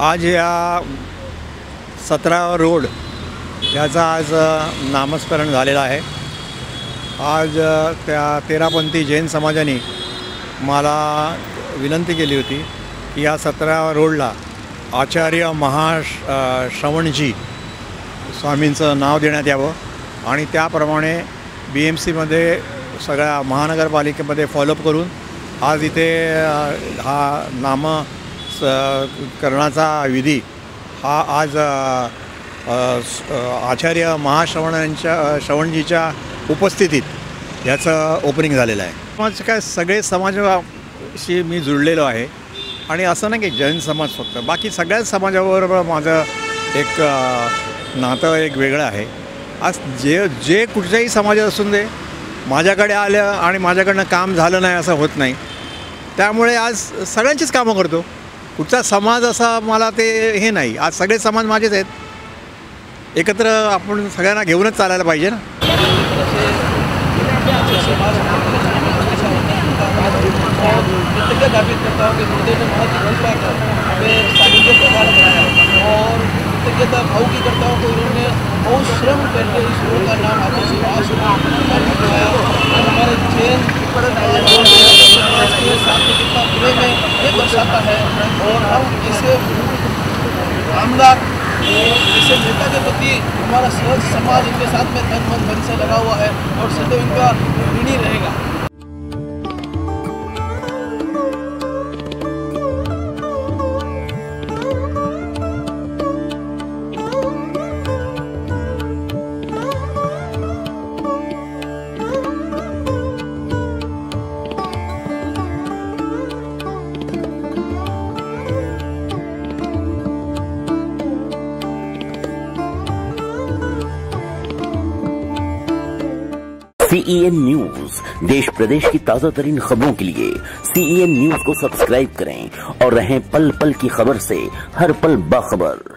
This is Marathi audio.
आज या 17 रोड याचा आज नामस्मरण झालेला आहे। आज त्या तेरापंथी जैन समाजाने मला विनंती केली होती की या 17 रोडला आचार्य श्रवणजी स्वामींचं नाव देण्यात यावं आणि त्याप्रमाणे BMCमध्ये सगळ्या महानगरपालिकेमध्ये फॉलोअप करून आज इथे हा नामकरणाचा विधी हा आज आचार्य श्रवणजीच्या उपस्थितीत याचं ओपनिंग झालेलं आहे। समाज काय सगळे समाजाशी मी जुळलेलो आहे आणि असं नाही की जैन समाज फक्त, बाकी सगळ्याच समाजाबरोबर माझं एक नातं एक वेगळं आहे। आज जे कुठच्याही समाजात असून दे माझ्याकडे आलं आणि माझ्याकडनं काम झालं नाही असं होत नाही। त्यामुळे आज सगळ्यांचीच कामं करतो, कुठचा समाज असा मला ते हे नाही। आज सगळे समाज माझेच आहेत, एकत्र आपण सगळ्यांना घेऊनच चालायला पाहिजे ना। भावुकी करताओं को इन्होंने बहुत श्रम करके इस रोड का नाम आत्मविश्वास हमारे जैन के साथ में कितना प्रेम है ये दर्शाता है। और हम इसे आमदार इसे नेता के प्रति हमारा सहज समाज इनके साथ में तन मन धन से लगा हुआ है और सदैव इनका ऋणी रहेगा। CEN न्यूज देश प्रदेश की ताजा तरीन खबरों के लिए CEN न्यूज को सब्सक्राइब करें और रहें पल पल की खबर से हर पल बाखबर।